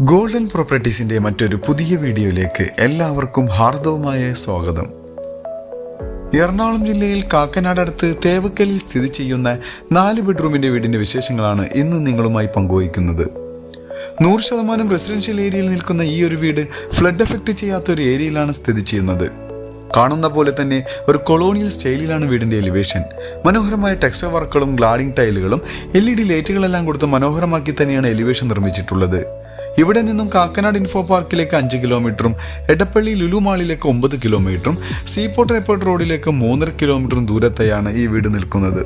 Golden പ്രോപ്പർട്ടീസിന്റെ മറ്റൊരു പുതിയ വീഡിയോയിലേക്ക് എല്ലാവർക്കും ഹാർദവമായ സ്വാഗതം. എറണാകുളം ജില്ലയിൽ കാക്കനാട് അടുത്ത് തേവക്കലിൽ സ്ഥിതി ചെയ്യുന്ന 4 ബെഡ്റൂമിന്റെ വീടിന്റെ വിശേഷങ്ങളാണ് ഇന്ന് നിങ്ങളുമായി പങ്കുവയ്ക്കുന്നത്. 100% റെസിഡൻഷ്യൽ ഏരിയയിൽ നിൽക്കുന്ന ഈ ഒരു വീട് ഫ്ലഡ് എഫക്റ്റ് ചെയ്യാത്ത ഒരു ഏരിയയിലാണ് സ്ഥിതി ചെയ്യുന്നത്. കാണുന്ന പോലെ തന്നെ ഒരു കൊളോണിയൽ സ്റ്റൈലിലാണ് വീടിന്റെ എലിവേഷൻ. മനോഹരമായ ടെക്സ്ചർ വർക്കുകളും ഗ്ലാഡിംഗ് ടൈലുകളും LED ലൈറ്റുകളെല്ലാം കൊടുത്ത് മനോഹരമാക്കി തന്നെയാണ് എലിവേഷൻ നിർമ്മിച്ചിട്ടുള്ളത്. ഇവിടെ നിന്നും കാക്കനാട് ഇൻഫോ പാർക്കിലേക്ക് 5 കിലോമീറ്ററും എടപ്പള്ളി ലുലു മാളിലേക്ക് 9 കിലോമീറ്ററും സീപോർട്ട് എയർപോർട്ട് റോഡിലേക്ക് 3.5 കിലോമീറ്ററും ദൂരത്തെയാണ് ഈ വീട് നിൽക്കുന്നത്.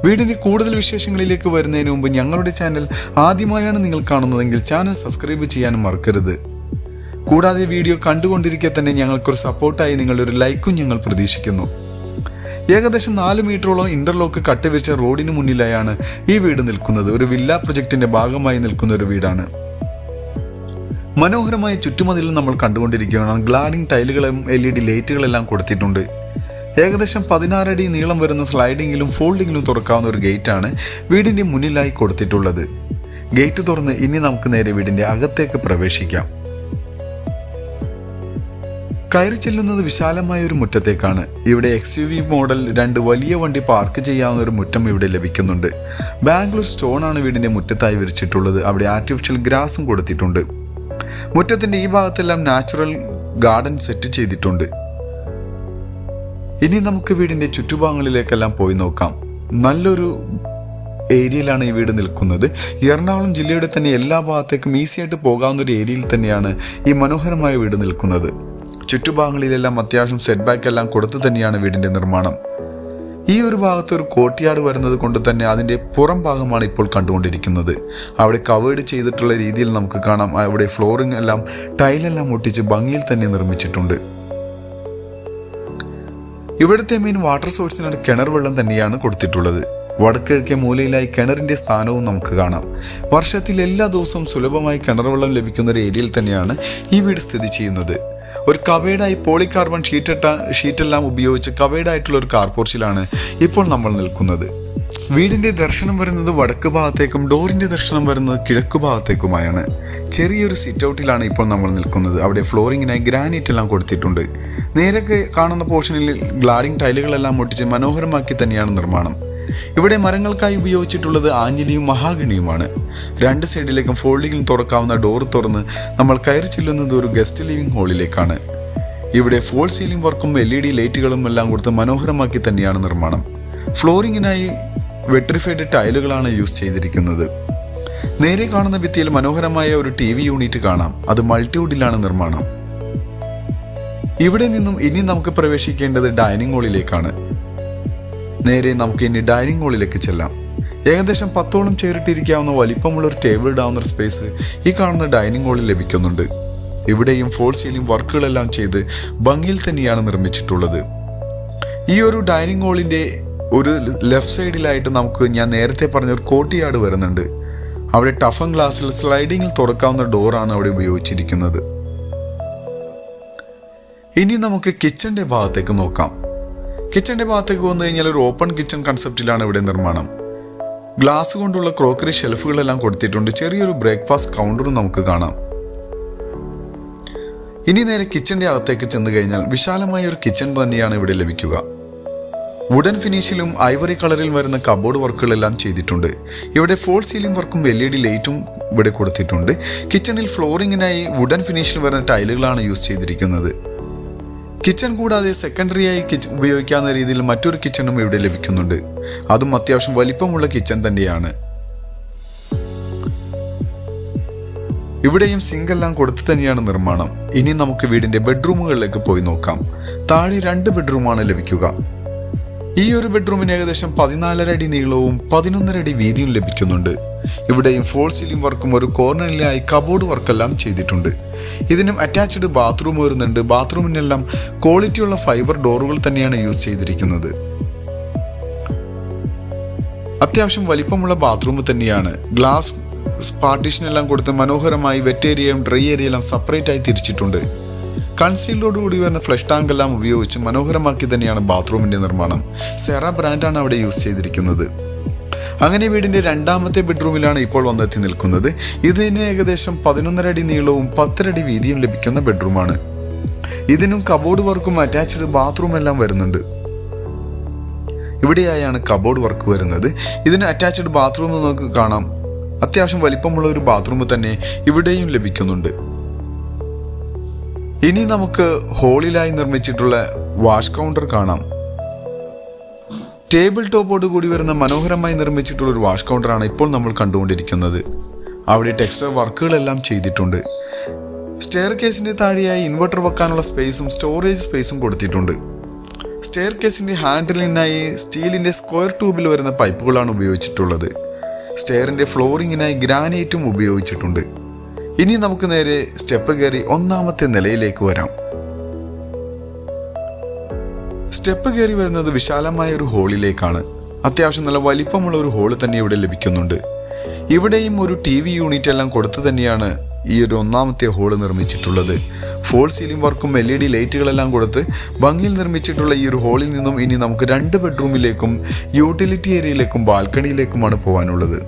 വീടിന്റെ കൂടുതൽ വിശേഷങ്ങളിലേക്ക് വരുന്നതിന് മുമ്പ് ഞങ്ങളുടെ ചാനൽ ആദ്യമായാണ് നിങ്ങൾ കാണുന്നതെങ്കിൽ ചാനൽ സബ്സ്ക്രൈബ് ചെയ്യാനും മറക്കരുത്. കൂടാതെ വീഡിയോ കണ്ടുകൊണ്ടിരിക്കെ തന്നെ ഞങ്ങൾക്കൊരു സപ്പോർട്ടായി നിങ്ങളുടെ ഒരു ലൈക്കും ഞങ്ങൾ പ്രതീക്ഷിക്കുന്നു. ഏകദേശം 4 മീറ്ററോളം ഇന്റർലോക്ക് കട്ടുവിരിച്ച റോഡിന് മുന്നിലായാണ് ഈ വീട് നിൽക്കുന്നത്. ഒരു വില്ല പ്രൊജക്ടിന്റെ ഭാഗമായി നിൽക്കുന്ന ഒരു വീടാണ്. മനോഹരമായ ചുറ്റുമതിൽ നമ്മൾ കണ്ടുകൊണ്ടിരിക്കുകയാണ്. ഗ്ലാഡിംഗ് ടൈലുകളും LED ലൈറ്റുകളെല്ലാം കൊടുത്തിട്ടുണ്ട്. ഏകദേശം 16 അടി നീളം വരുന്ന സ്ലൈഡിങ്ങിലും ഫോൾഡിങ്ങിലും തുറക്കാവുന്ന ഒരു ഗേറ്റാണ് വീടിന്റെ മുന്നിലായി കൊടുത്തിട്ടുള്ളത്. ഗേറ്റ് തുറന്ന് ഇനി നമുക്ക് നേരെ വീടിന്റെ അകത്തേക്ക് പ്രവേശിക്കാം. കയറി ചെല്ലുന്നത് വിശാലമായ ഒരു മുറ്റത്തേക്കാണ്. ഇവിടെ XUV മോഡൽ 2 വലിയ വണ്ടി പാർക്ക് ചെയ്യാവുന്ന ഒരു മുറ്റം ഇവിടെ ലഭിക്കുന്നുണ്ട്. ബാംഗ്ലൂർ സ്റ്റോണാണ് വീടിന്റെ മുറ്റത്തായി വിരിച്ചിട്ടുള്ളത്. അവിടെ ആർട്ടിഫിഷ്യൽ ഗ്രാസും കൊടുത്തിട്ടുണ്ട്. മുറ്റത്തിന്റെ ഈ ഭാഗത്തെല്ലാം നാച്ചുറൽ ഗാർഡൻ സെറ്റ് ചെയ്തിട്ടുണ്ട്. ഇനി നമുക്ക് വീടിന്റെ ചുറ്റുഭാഗങ്ങളിലേക്കെല്ലാം പോയി നോക്കാം. നല്ലൊരു ഏരിയയിലാണ് ഈ വീട് നിൽക്കുന്നത്. എറണാകുളം ജില്ലയുടെ തന്നെ എല്ലാ ഭാഗത്തേക്കും ഈസിയായിട്ട് പോകാവുന്ന ഒരു ഏരിയയിൽ തന്നെയാണ് ഈ മനോഹരമായ വീട് നിൽക്കുന്നത്. ചുറ്റുഭാഗങ്ങളിലെല്ലാം അത്യാവശ്യം സെറ്റ് ബാക്ക് എല്ലാം കൊടുത്തു തന്നെയാണ് വീടിന്റെ നിർമ്മാണം. ഈ ഒരു ഭാഗത്ത് ഒരു കോർട്ട്യാർഡ് വരുന്നത് കൊണ്ട് തന്നെ അതിന്റെ പുറം ഭാഗമാണ് ഇപ്പോൾ കണ്ടുകൊണ്ടിരിക്കുന്നത്. അവിടെ കവേർഡ് ചെയ്തിട്ടുള്ള രീതിയിൽ നമുക്ക് കാണാം. അവിടെ ഫ്ലോറിംഗ് എല്ലാം ടൈലെല്ലാം ഒട്ടിച്ച് ഭംഗിയിൽ തന്നെ നിർമ്മിച്ചിട്ടുണ്ട്. ഇവിടുത്തെ മെയിൻ വാട്ടർ സോഴ്സിനാണ് കിണർ വെള്ളം തന്നെയാണ് കൊടുത്തിട്ടുള്ളത്. വടക്കിഴക്കേ മൂലയിലായി കിണറിന്റെ സ്ഥാനവും നമുക്ക് കാണാം. വർഷത്തിൽ എല്ലാ ദിവസവും സുലഭമായി കിണർ വെള്ളം ലഭിക്കുന്ന ഒരു ഏരിയയിൽ തന്നെയാണ് ഈ വീട് സ്ഥിതി ചെയ്യുന്നത്. ഒരു കവേഡായി പോളികാർബൺ ഷീറ്റെല്ലാം ഉപയോഗിച്ച് കവേഡായിട്ടുള്ള ഒരു കാർപോർച്ചിലാണ് ഇപ്പോൾ നമ്മൾ നിൽക്കുന്നത്. വീടിന്റെ ദർശനം വരുന്നത് വടക്ക് ഭാഗത്തേക്കും ഡോറിന്റെ ദർശനം വരുന്നത് കിഴക്ക് ഭാഗത്തേക്കുമായാണ്. ചെറിയൊരു സിറ്റ് ഔട്ടിലാണ് ഇപ്പോൾ നമ്മൾ നിൽക്കുന്നത്. അവിടെ ഫ്ലോറിങ്ങിനായി ഗ്രാനൈറ്റ് എല്ലാം കൊടുത്തിട്ടുണ്ട്. നേരെ കാണുന്ന പോർഷനിൽ ഗ്ലാഡിംഗ് ടൈലുകളെല്ലാം ഒട്ടിച്ച് മനോഹരമാക്കി തന്നെയാണ് നിർമ്മാണം. ഇവിടെ മരങ്ങൾക്കായി ഉപയോഗിച്ചിട്ടുള്ളത് ആഞ്ഞിലിയും മഹാഗണിയുമാണ്. 2 സൈഡിലേക്കും ഫോൾഡിങ്ങിൽ തുറക്കാവുന്ന ഡോർ തുറന്ന് നമ്മൾ കയറി ചെല്ലുന്നത് ഒരു ഗസ്റ്റ് ലിവിംഗ് ഹാളിലേക്കാണ്. ഇവിടെ ഫോൾ സീലിംഗ് വർക്കും LED ലൈറ്റുകളും എല്ലാം കൊടുത്ത് മനോഹരമാക്കി തന്നെയാണ് നിർമ്മാണം. ഫ്ലോറിങ്ങിനായി വെട്രിഫൈഡ് ടൈലുകളാണ് യൂസ് ചെയ്തിരിക്കുന്നത്. നേരെ കാണുന്ന ഭിത്തിയിൽ മനോഹരമായ ഒരു TV യൂണിറ്റ് കാണാം. അത് മൾട്ടിവുഡിലാണ് നിർമ്മാണം. ഇവിടെ നിന്നും ഇനി നമുക്ക് പ്രവേശിക്കേണ്ടത് ഡൈനിങ് ഹാളിലേക്കാണ്. നേരെ നമുക്ക് ഇനി ഡൈനിങ് ഹാളിലേക്ക് ചെല്ലാം. ഏകദേശം 10ഓളം ചെയറിട്ടിരിക്കാവുന്ന വലിപ്പമുള്ള ഒരു ടേബിൾ ഇടാവുന്ന സ്പേസ് ഈ കാണുന്ന ഡൈനിങ് ഹാളിൽ ലഭിക്കുന്നുണ്ട്. ഇവിടെയും ഫോൾ സീലിംഗ് വർക്കുകളെല്ലാം ചെയ്ത് ഭംഗിയിൽ തന്നെയാണ് നിർമ്മിച്ചിട്ടുള്ളത്. ഈ ഒരു ഡൈനിങ് ഹാളിന്റെ ഒരു ലെഫ്റ്റ് സൈഡിലായിട്ട് നമുക്ക് ഞാൻ നേരത്തെ പറഞ്ഞ ഒരു കോർട്ട്യാർഡ് വരുന്നുണ്ട്. അവിടെ ടഫൻ ഗ്ലാസ്സിൽ സ്ലൈഡിങ്ങിൽ തുറക്കാവുന്ന ഡോറാണ് അവിടെ ഉപയോഗിച്ചിരിക്കുന്നത്. ഇനി നമുക്ക് കിച്ചന്റെ ഭാഗത്തേക്ക് നോക്കാം. കിച്ചന്റെ ഭാഗത്തേക്ക് വന്നു കഴിഞ്ഞാൽ ഒരു ഓപ്പൺ കിച്ചൺ കൺസെപ്റ്റിലാണ് ഇവിടെ നിർമ്മാണം. ഗ്ലാസ് കൊണ്ടുള്ള ക്രോക്കറി ഷെൽഫുകളെല്ലാം കൊടുത്തിട്ടുണ്ട്. ചെറിയൊരു ബ്രേക്ക്ഫാസ്റ്റ് കൗണ്ടറും നമുക്ക് കാണാം. ഇനി നേരെ കിച്ചന്റെ അകത്തേക്ക് ചെന്ന് കഴിഞ്ഞാൽ വിശാലമായ ഒരു കിച്ചൺ തന്നെയാണ് ഇവിടെ ലഭിക്കുക. വുഡൻ ഫിനിഷിലും ഐവറി കളറിൽ വരുന്ന കബോർഡ് വർക്കുകളെല്ലാം ചെയ്തിട്ടുണ്ട്. ഇവിടെ ഫോൾ സീലിംഗ് വർക്കും LED ലൈറ്റും ഇവിടെ കൊടുത്തിട്ടുണ്ട്. കിച്ചണിൽ ഫ്ലോറിങ്ങിനായി വുഡൻ ഫിനിഷിൽ വരുന്ന ടൈലുകളാണ് യൂസ് ചെയ്തിരിക്കുന്നത്. കിച്ചൺ കൂടാതെ സെക്കൻഡറിയായി ഉപയോഗിക്കാവുന്ന രീതിയിൽ മറ്റൊരു കിച്ചണും ഇവിടെ ലഭിക്കുന്നുണ്ട്. അതും അത്യാവശ്യം വലിപ്പമുള്ള കിച്ചൺ തന്നെയാണ്. ഇവിടെയും സിങ്ക് എല്ലാം കൊടുത്തു തന്നെയാണ് നിർമ്മാണം. ഇനി നമുക്ക് വീടിന്റെ ബെഡ്റൂമുകളിലേക്ക് പോയി നോക്കാം. താഴെ 2 ബെഡ്റൂമാണ് ലഭിക്കുക. ഈ ഒരു ബെഡ്റൂമിന് ഏകദേശം 14.5 അടി നീളവും 11.5 അടി വീതിയും ലഭിക്കുന്നുണ്ട്. ഇവിടെയും ഫോൾ സീലിംഗ് വർക്കും ഒരു കോർണറിലായി കബോർഡ് വർക്കെല്ലാം ചെയ്തിട്ടുണ്ട്. ഇതിനും അറ്റാച്ച്ഡ് ബാത്റൂം വരുന്നുണ്ട്. ബാത്റൂമിനെല്ലാം ക്വാളിറ്റിയുള്ള ഫൈബർ ഡോറുകൾ തന്നെയാണ് യൂസ് ചെയ്തിരിക്കുന്നത്. അത്യാവശ്യം വലിപ്പമുള്ള ബാത്റൂം തന്നെയാണ്. ഗ്ലാസ് പാർട്ടീഷനെല്ലാം കൊടുത്ത് മനോഹരമായി വെറ്റ് ഏരിയയും ഡ്രൈ ഏരിയയെല്ലാം സെപ്പറേറ്റ് ആയി തിരിച്ചിട്ടുണ്ട്. കൺസീൽഡോടുകൂടി വരുന്ന ഫ്ലഷ് ടാങ്ക് എല്ലാം ഉപയോഗിച്ച് മനോഹരമാക്കി തന്നെയാണ് ബാത്റൂമിന്റെ നിർമ്മാണം. സെറ ബ്രാൻഡാണ് അവിടെ യൂസ് ചെയ്തിരിക്കുന്നത്. അങ്ങനെ വീടിൻ്റെ രണ്ടാമത്തെ ബെഡ്റൂമിലാണ് ഇപ്പോൾ വന്നെത്തി നിൽക്കുന്നത്. ഇതിന് ഏകദേശം 11.5 അടി നീളവും 10 അടി വീതിയും ലഭിക്കുന്ന ബെഡ്റൂമാണ്. ഇതിനും കബോർഡ് വർക്കും അറ്റാച്ച്ഡ് ബാത്റൂം എല്ലാം വരുന്നുണ്ട്. ഇവിടെയായാണ് കബോർഡ് വർക്ക് വരുന്നത്. ഇതിന് അറ്റാച്ച്ഡ് ബാത്റൂം നമുക്ക് കാണാം. അത്യാവശ്യം വലിപ്പമുള്ള ഒരു ബാത്റൂം തന്നെ ഇവിടെയും ലഭിക്കുന്നുണ്ട്. ഇനി നമുക്ക് ഹോളിലായി നിർമ്മിച്ചിട്ടുള്ള വാഷ് കൗണ്ടർ കാണാം. ടേബിൾ ടോപ്പോട് കൂടി വരുന്ന മനോഹരമായി നിർമ്മിച്ചിട്ടുള്ള ഒരു വാഷ് കൗണ്ടറാണ് ഇപ്പോൾ നമ്മൾ കണ്ടുകൊണ്ടിരിക്കുന്നത്. അവിടെ ടെക്സ്ചർ വർക്കുകളെല്ലാം ചെയ്തിട്ടുണ്ട്. സ്റ്റെയർ കേസിന്റെ താഴെയായി ഇൻവെർട്ടർ വെക്കാനുള്ള സ്പേസും സ്റ്റോറേജ് സ്പേസും കൊടുത്തിട്ടുണ്ട്. സ്റ്റെയർ കേസിന്റെ ഹാൻഡിലിനായി സ്റ്റീലിന്റെ സ്ക്വയർ ട്യൂബിൽ വരുന്ന പൈപ്പുകളാണ് ഉപയോഗിച്ചിട്ടുള്ളത്. സ്റ്റെയറിന്റെ ഫ്ലോറിങ്ങിനായി ഗ്രാനൈറ്റും ഉപയോഗിച്ചിട്ടുണ്ട്. ഇനി നമുക്ക് നേരെ സ്റ്റെപ്പ് കയറി ഒന്നാമത്തെ നിലയിലേക്ക് വരാം. സ്റ്റെപ്പ് കയറി വരുന്നത് വിശാലമായ ഒരു ഹോളിലേക്കാണ്. അത്യാവശ്യം നല്ല വലിപ്പമുള്ള ഒരു ഹോള് തന്നെ ഇവിടെ ലഭിക്കുന്നുണ്ട്. ഇവിടെയും ഒരു TV യൂണിറ്റ് എല്ലാം കൊടുത്തു തന്നെയാണ് ഈ ഒരു ഒന്നാമത്തെ ഹോള് നിർമ്മിച്ചിട്ടുള്ളത്. ഫോൾ സീലിംഗ് വർക്കും LED ലൈറ്റുകളെല്ലാം കൊടുത്ത് ഭംഗിയിൽ നിർമ്മിച്ചിട്ടുള്ള ഈ ഒരു ഹോളിൽ നിന്നും ഇനി നമുക്ക് 2 ബെഡ്റൂമിലേക്കും യൂട്ടിലിറ്റി ഏരിയയിലേക്കും ബാൽക്കണിയിലേക്കുമാണ് പോകാനുള്ളത്.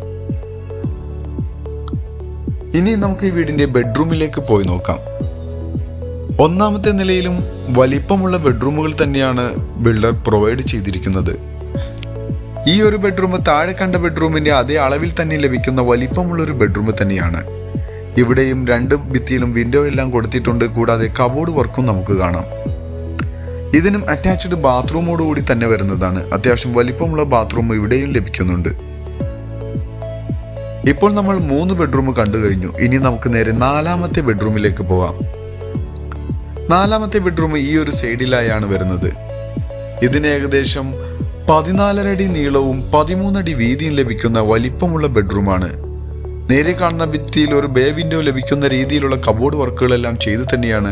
ഇനി നമുക്ക് ഈ വീടിന്റെ ബെഡ്റൂമിലേക്ക് പോയി നോക്കാം. ഒന്നാമത്തെ നിലയിലും വലിപ്പമുള്ള ബെഡ്റൂമുകൾ തന്നെയാണ് ബിൽഡർ പ്രൊവൈഡ് ചെയ്തിരിക്കുന്നത്. ഈ ഒരു ബെഡ്റൂം താഴെ കണ്ട ബെഡ്റൂമിന്റെ അതേ അളവിൽ തന്നെ ലഭിക്കുന്ന വലിപ്പമുള്ള ഒരു ബെഡ്റൂം തന്നെയാണ്. ഇവിടെയും 2 ഭിത്തിയിലും വിൻഡോ എല്ലാം കൊടുത്തിട്ടുണ്ട്. കൂടാതെ കബോർഡ് വർക്കും നമുക്ക് കാണാം. ഇതിനും അറ്റാച്ച്ഡ് ബാത്റൂമോടുകൂടി തന്നെ വരുന്നതാണ്. അത്യാവശ്യം വലിപ്പമുള്ള ബാത്റൂം ഇവിടെയും ലഭിക്കുന്നുണ്ട്. ഇപ്പോൾ നമ്മൾ 3 ബെഡ്റൂം കണ്ടു കഴിഞ്ഞു. ഇനി നമുക്ക് നേരെ 4ാമത്തെ ബെഡ്റൂമിലേക്ക് പോകാം. 4ാമത്തെ ബെഡ്റൂം ഈ ഒരു സൈഡിലായാണ് വരുന്നത്. ഇതിന് ഏകദേശം 14.5 അടി നീളവും 13 അടി വീതിയും ലഭിക്കുന്ന വലിപ്പമുള്ള ബെഡ്റൂമാണ്. നേരെ കാണുന്ന ഭിത്തിയിൽ ഒരു ബേ വിൻഡോ ലഭിക്കുന്ന രീതിയിലുള്ള കബോർഡ് വർക്കുകളെല്ലാം ചെയ്ത് തന്നെയാണ്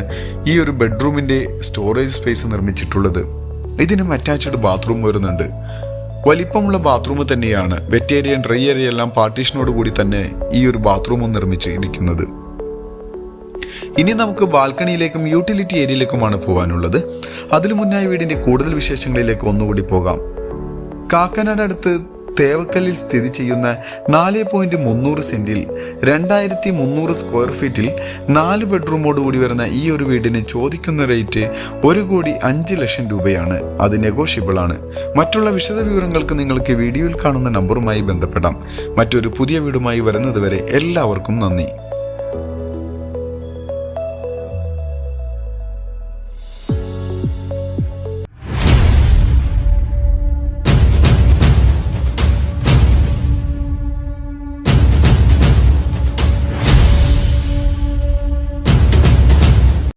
ഈ ഒരു ബെഡ്റൂമിന്റെ സ്റ്റോറേജ് സ്പേസ് നിർമ്മിച്ചിട്ടുള്ളത്. ഇതിനും അറ്റാച്ച്ഡ് ബാത്റൂം വരുന്നുണ്ട്. വലിപ്പമുള്ള ബാത്റൂം തന്നെയാണ്. വെറ്റ് ഏരിയ ഡ്രൈ ഏരിയ എല്ലാം പാർട്ടീഷനോട് കൂടി തന്നെ ഈ ഒരു ബാത്റൂമും നിർമ്മിച്ചിരിക്കുന്നത്. ഇനി നമുക്ക് ബാൽക്കണിയിലേക്കും യൂട്ടിലിറ്റി ഏരിയയിലേക്കുമാണ് പോകാനുള്ളത്. അതിനു മുന്നായി വീടിന്റെ കൂടുതൽ വിശേഷങ്ങളിലേക്ക് ഒന്നുകൂടി പോകാം. കാക്കനാട് അടുത്ത് തേവക്കല്ലിൽ സ്ഥിതി ചെയ്യുന്ന 4.300 സെന്റിൽ 2300 സ്ക്വയർ ഫീറ്റിൽ 4 ബെഡ്റൂമോട് കൂടി വരുന്ന ഈ ഒരു വീടിന് ചോദിക്കുന്ന റേറ്റ് 1,05,00,000 രൂപയാണ്. അത് നെഗോഷ്യബിൾ ആണ്. മറ്റുള്ള വിശദ വിവരങ്ങൾക്ക് നിങ്ങൾക്ക് വീഡിയോയിൽ കാണുന്ന നമ്പറുമായി ബന്ധപ്പെടാം. മറ്റൊരു പുതിയ വീടുമായി വരുന്നതുവരെ എല്ലാവർക്കും നന്ദി.